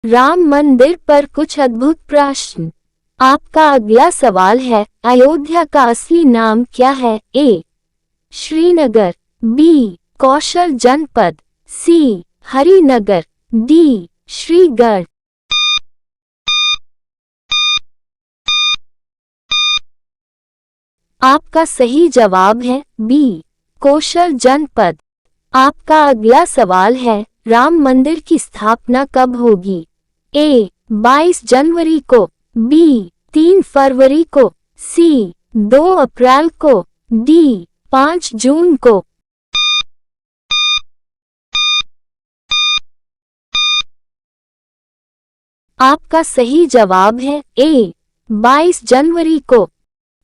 राम मंदिर पर कुछ अद्भुत प्रश्न। आपका अगला सवाल है, अयोध्या का असली नाम क्या है? ए. श्रीनगर, बी. कौशल जनपद, सी. हरिनगर, डी. श्रीगढ़। आपका सही जवाब है बी. कौशल जनपद। आपका अगला सवाल है, राम मंदिर की स्थापना कब होगी? ए. 22 जनवरी को, बी. 3 फरवरी को, सी. 2 अप्रैल को, डी. 5 जून को। आपका सही जवाब है ए. 22 जनवरी को।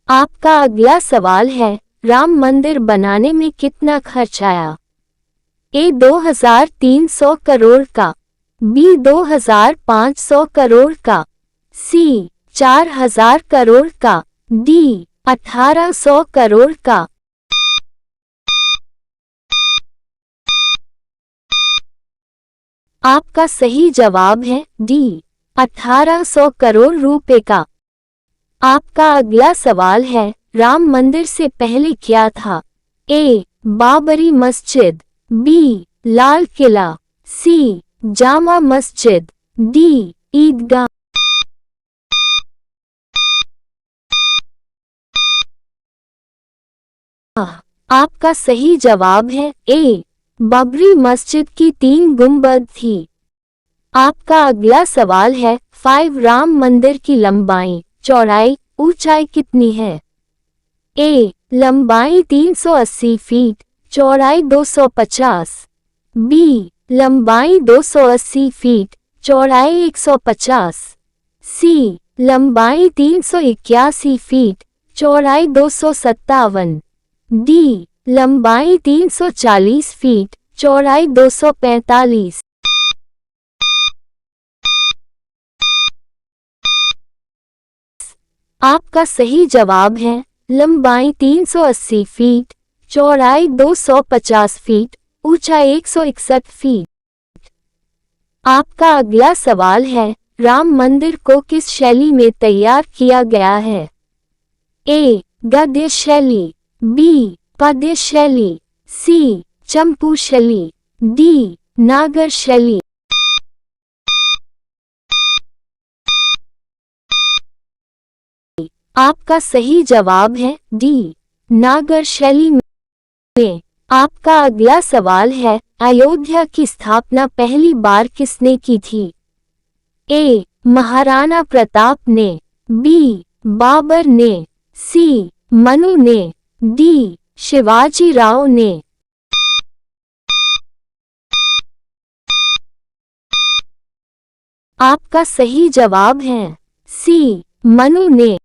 आपका अगला सवाल है, राम मंदिर बनाने में कितना खर्च आया? ए. 2300 करोड़ का, बी. 2500 करोड़ का, सी. 4000 करोड़ का, डी. 1800 करोड़ का। आपका सही जवाब है डी. 1800 करोड़ रुपए का। आपका अगला सवाल है, राम मंदिर से पहले क्या था? ए. बाबरी मस्जिद, बी. लाल किला, सी. जामा मस्जिद, डी. ईदगाह। आपका सही जवाब है ए. बाबरी मस्जिद की 3 गुंबद थी। आपका अगला सवाल है, 5 राम मंदिर की लंबाई, चौड़ाई, ऊंचाई कितनी है? ए. लंबाई 380 फीट, चौड़ाई 250, बी. लंबाई 280 फीट, चौड़ाई 150, सी. लंबाई 381 फीट, चौड़ाई 257, डी. लंबाई 340 फीट, चौड़ाई 245। आपका सही जवाब है लंबाई 380 फीट, चौड़ाई 250 फीट, ऊंचाई 161 फीट। आपका अगला सवाल है, राम मंदिर को किस शैली में तैयार किया गया है? ए. गद्य शैली, बी. पद्य शैली, सी. चंपू शैली, डी. नागर शैली। आपका सही जवाब है डी. नागर शैली में। आपका अगला सवाल है, अयोध्या की स्थापना पहली बार किसने की थी? ए. महाराणा प्रताप ने, बी. बाबर ने, सी. मनु ने, डी. शिवाजी राव ने। आपका सही जवाब है सी. मनु ने।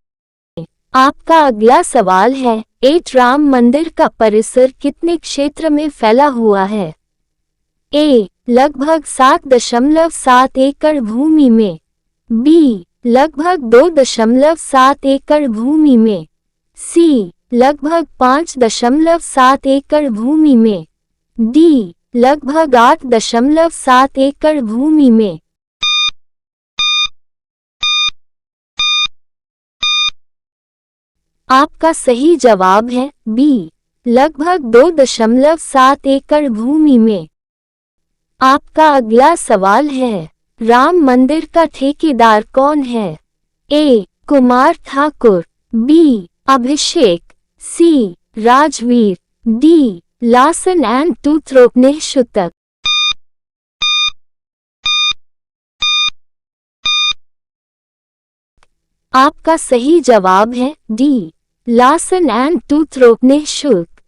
आपका अगला सवाल है, 8 राम मंदिर का परिसर कितने क्षेत्र में फैला हुआ है? ए. लगभग 7.7 एकड़ भूमि में, बी. लगभग 2.7 एकड़ भूमि में, सी. लगभग 5.7 एकड़ भूमि में, डी. लगभग 8.7 एकड़ भूमि में। आपका सही जवाब है बी. लगभग 2.7 एकड़ भूमि में। आपका अगला सवाल है, राम मंदिर का ठेकेदार कौन है? A. Kumar Thakur, B. Abhishek, C. Rajveer, D. Larsen and टूथरोप ने शुतक। आपका सही जवाब है डी. लासन एंड टूथरोप ने शुल्क।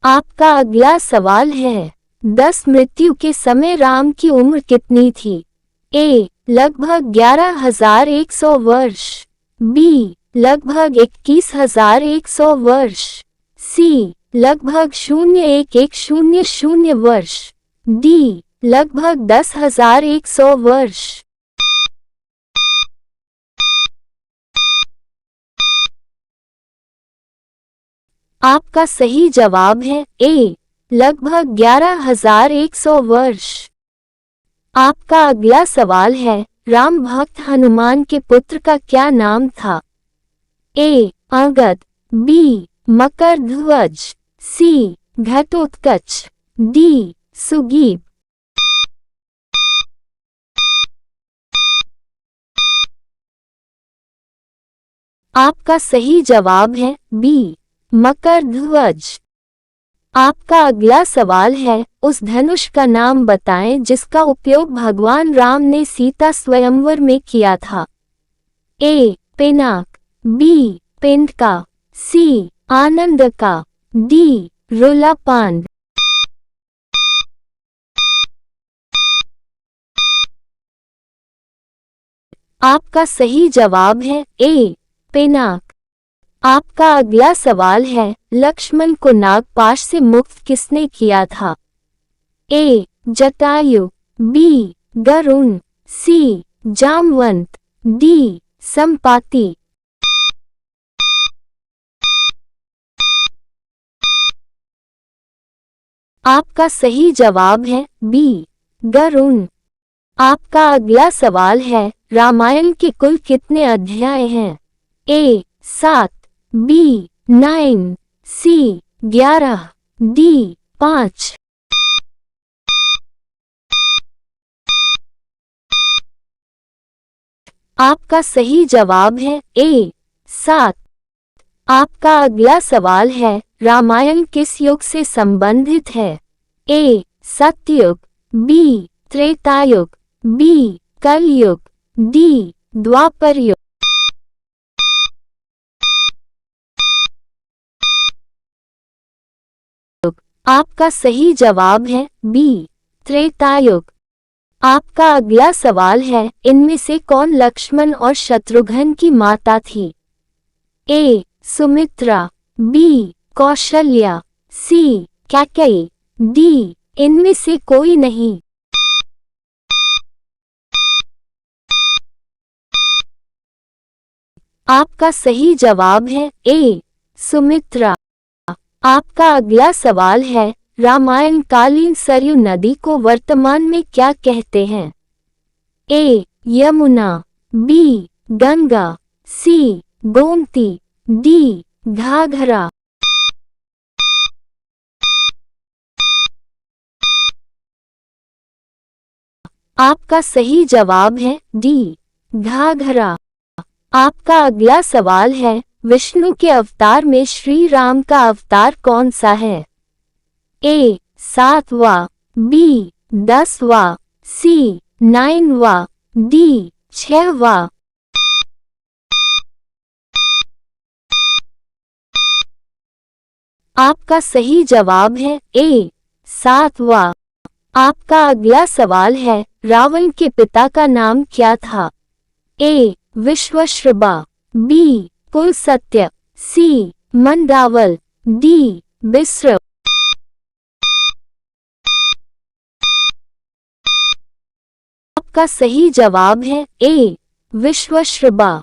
आपका अगला सवाल है, 10 मृत्यु के समय राम की उम्र कितनी थी? ए. लगभग 11,100 वर्ष, बी. लगभग 21,100 वर्ष, सी. लगभग 0,1100 वर्ष, डी. लगभग 10,100 वर्ष। आपका सही जवाब है ए. लगभग 11,100 वर्ष। आपका अगला सवाल है, राम भक्त हनुमान के पुत्र का क्या नाम था? ए. अंगद, बी. मकरध्वज, सी. घटोत्कच, डी. सुग्रीव। आपका सही जवाब है बी. मकरध्वज। आपका अगला सवाल है, उस धनुष का नाम बताएं जिसका उपयोग भगवान राम ने सीता स्वयंवर में किया था। ए. पिनाक, बी. पिंडका, सी. आनंदका, डी. रोलापांड। आपका सही जवाब है ए. पिनाक। आपका अगला सवाल है, लक्ष्मण को नागपाश से मुक्त किसने किया था? ए. जटायु, बी. गरुण, सी. जामवंत, डी. संपाति। आपका सही जवाब है बी. गरुण। आपका अगला सवाल है, रामायण के कुल कितने अध्याय हैं? ए. 7, बी. 9, सी. 11, डी. 5। आपका सही जवाब है ए. 7। आपका अगला सवाल है, रामायण किस युग से संबंधित है? ए. सत्ययुग, बी. त्रेतायुग, बी. कलयुग, डी. द्वापर युग। आपका सही जवाब है बी. त्रेतायुग। आपका अगला सवाल है, इनमें से कौन लक्ष्मण और शत्रुघ्न की माता थी? ए. सुमित्रा, बी. कौशल्या, सी. कैकेयी, डी. इनमें से कोई नहीं। आपका सही जवाब है ए. सुमित्रा। आपका अगला सवाल है, रामायण कालीन सरयू नदी को वर्तमान में क्या कहते हैं? ए. यमुना, बी. गंगा, सी. गोमती, डी. घाघरा। आपका सही जवाब है डी. घाघरा। आपका अगला सवाल है, विष्णु के अवतार में श्री राम का अवतार कौन सा है? ए. 7वां, बी. 10वां, सी. 9वां, डी. 6वां। आपका सही जवाब है ए. 7वां। आपका अगला सवाल है, रावण के पिता का नाम क्या था? ए. विश्वश्रवा, बी. कुलसत्य, सी. मंडावल, डी. बिस्र। आपका सही जवाब है ए. विश्वश्रवा।